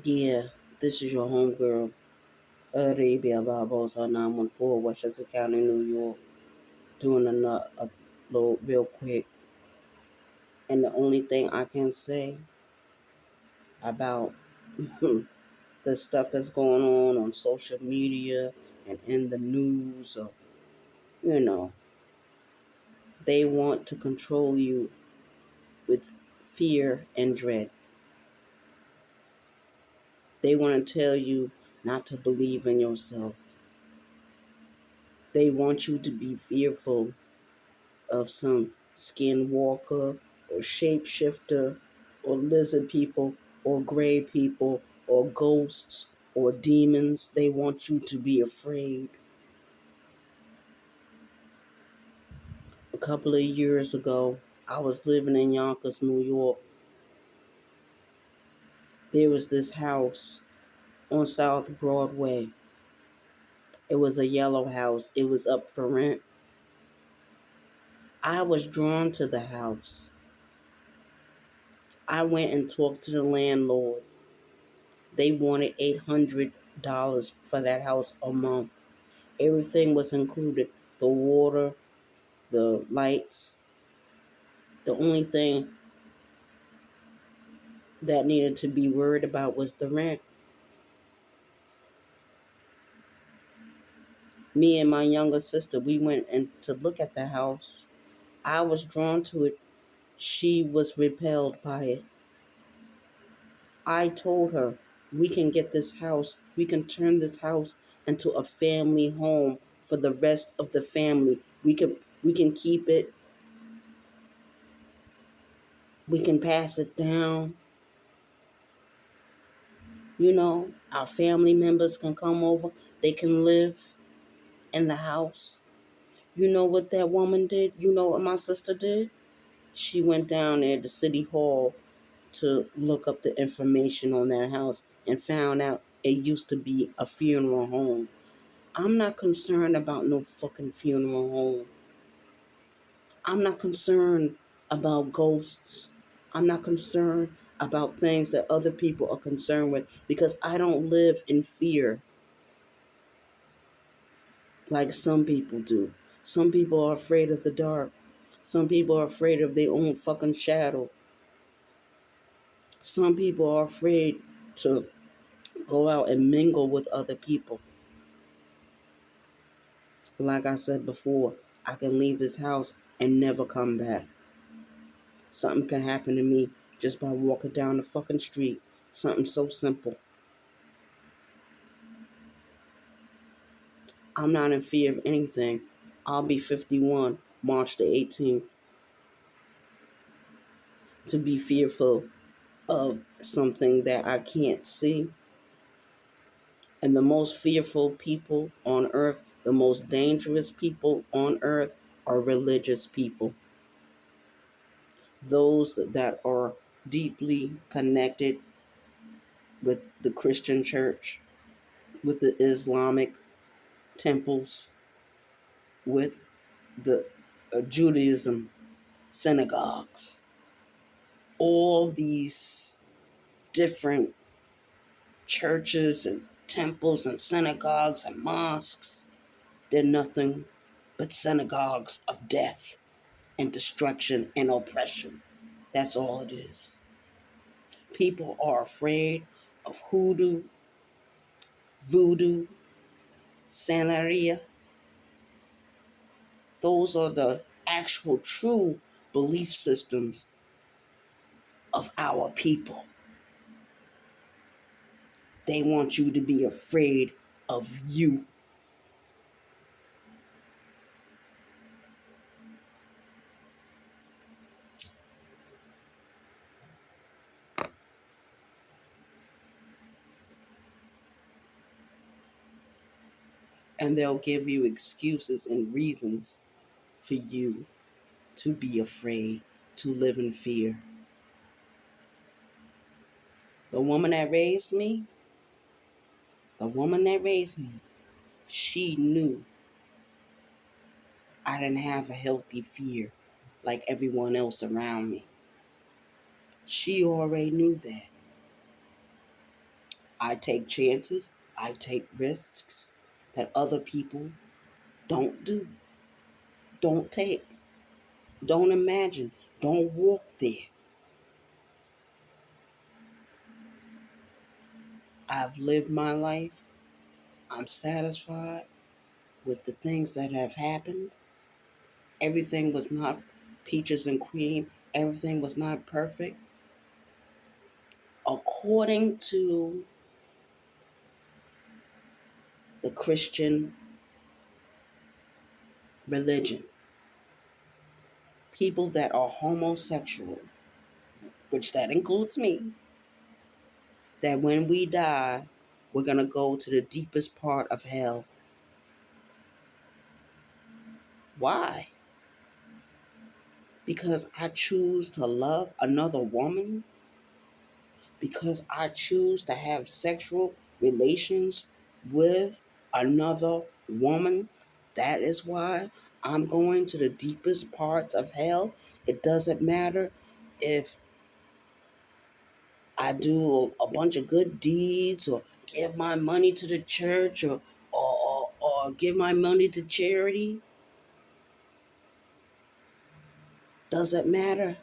Yeah, this is your homegirl, Arabia Barbosa 914, Westchester County, New York, doing a little real quick. And the only thing I can say about the stuff that's going on social media and in the news, or, you know, they want to control you with fear and dread. They want to tell you not to believe in yourself. They want you to be fearful of some skinwalker or shapeshifter or lizard people or gray people or ghosts or demons. They want you to be afraid. A couple of years ago, I was living in Yonkers, New York. There was this house on South Broadway. It was a yellow house. It was up for rent. I was drawn to the house. I went and talked to the landlord. They wanted $800 for that house a month. Everything was included: the water, the lights. The only thing that needed to be worried about was the rent. Me and my younger sister, we went in to look at the house. I was drawn to it. She was repelled by it. I told her, we can get this house, we can turn this house into a family home for the rest of the family. We can keep it, we can pass it down. Our family members can come over, they can live in the house. You know what that woman did? You know what my sister did? She went down there to City Hall to look up the information on that house and found out it used to be a funeral home. I'm not concerned about no fucking funeral home. I'm not concerned about ghosts. I'm not concerned about things that other people are concerned with because I don't live in fear like some people do. Some people are afraid of the dark. Some people are afraid of their own fucking shadow. Some people are afraid to go out and mingle with other people. Like I said before, I can leave this house and never come back. Something can happen to me just by walking down the fucking street. Something so simple. I'm not in fear of anything. I'll be 51 March the 18th. To be fearful of something that I can't see. And the most fearful people on earth, the most dangerous people on earth are religious people. Those that are deeply connected with the Christian church, with the Islamic temples, with the Judaism synagogues. All these different churches and temples and synagogues and mosques, they're nothing but synagogues of death and destruction and oppression. That's all it is. People are afraid of hoodoo, voodoo, Santeria. Those are the actual true belief systems of our people. They want you to be afraid of you. And they'll give you excuses and reasons for you to be afraid, to live in fear. The woman that raised me, the woman that raised me, she knew I didn't have a healthy fear like everyone else around me. She already knew that. I take chances. I take risks that other people don't do, don't take, don't imagine, don't walk there. I've lived my life. I'm satisfied with the things that have happened. Everything was not peaches and cream. Everything was not perfect. According to the Christian religion, people that are homosexual, which that includes me, that when we die, we're going to go to the deepest part of hell. Why? Because I choose to love another woman? Because I choose to have sexual relations with another woman? That is why I'm going to the deepest parts of hell. It doesn't matter if I do a bunch of good deeds or give my money to the church or give my money to charity. Doesn't matter.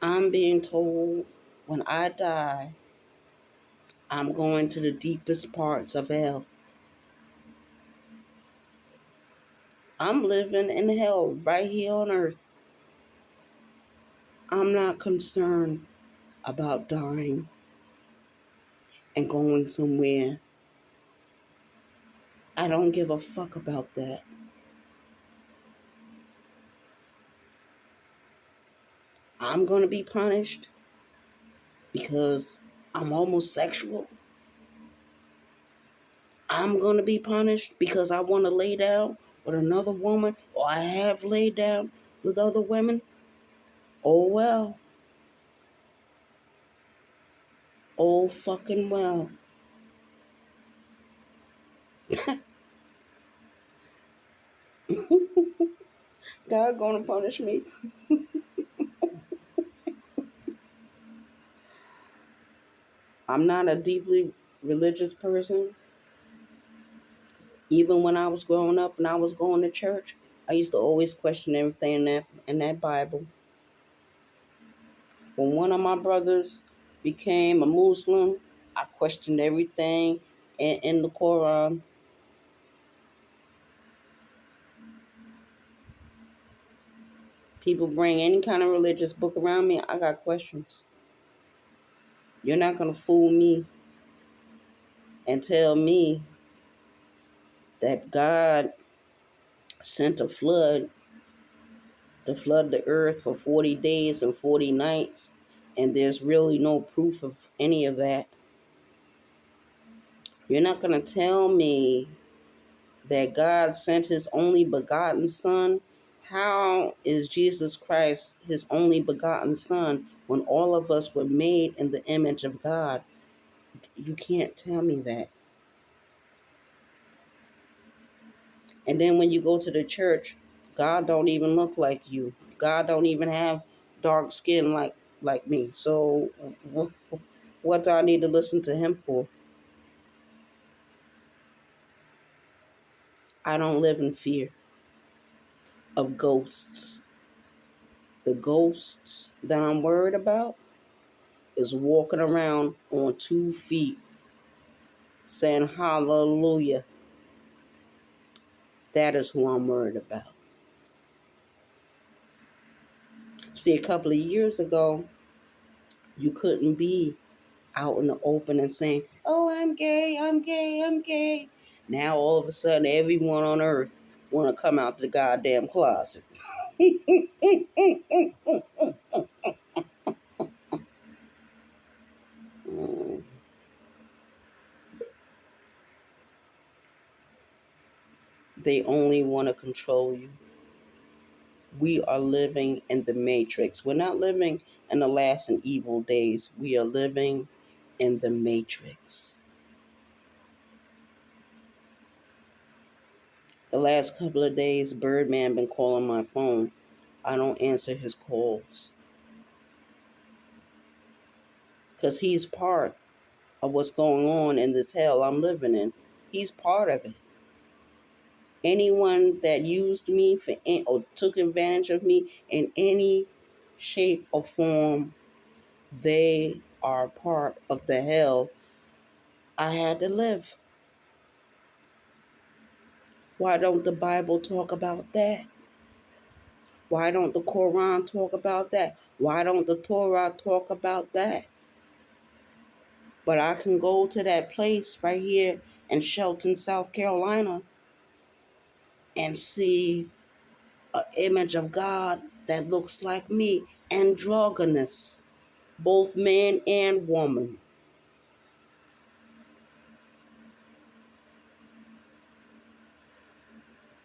I'm being told when I die, I'm going to the deepest parts of hell. I'm living in hell right here on earth. I'm not concerned about dying and going somewhere. I don't give a fuck about that. I'm going to be punished because I'm homosexual. I'm going to be punished because I want to lay down with another woman, or I have laid down with other women. Oh well. Oh fucking well. God gonna punish me. I'm not a deeply religious person. Even when I was growing up and I was going to church, I used to always question everything in that Bible. When one of my brothers became a Muslim, I questioned everything in the Quran. People bring any kind of religious book around me, I got questions. You're not going to fool me and tell me that God sent a flood to flood the earth for 40 days and 40 nights, and there's really no proof of any of that. You're not going to tell me that God sent his only begotten son. How is Jesus Christ his only begotten son when all of us were made in the image of God? You can't tell me that. And then when you go to the church, God don't even look like you. God don't even have dark skin like me. So what do I need to listen to him for? I don't live in fear of ghosts. The ghosts that I'm worried about is walking around on 2 feet saying hallelujah. That is who I'm worried about. See, a couple of years ago, you couldn't be out in the open and saying, oh, I'm gay, I'm gay, I'm gay. Now all of a sudden, everyone on earth want to come out the goddamn closet. They only want to control you. We are living in the matrix. We're not living in the last and evil days. We are living in the matrix. The last couple of days, Birdman been calling my phone. I don't answer his calls. because he's part of what's going on in this hell I'm living in. He's part of it. Anyone that used me or took advantage of me in any shape or form, they are part of the hell I had to live. Why don't the Bible talk about that? Why don't the Quran talk about that? Why don't the Torah talk about that? But I can go to that place right here in Shelton, South Carolina, and see an image of God that looks like me, androgynous, both man and woman.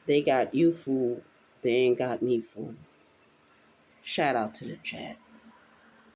They got you fooled. They ain't got me fooled. Shout out to the chat.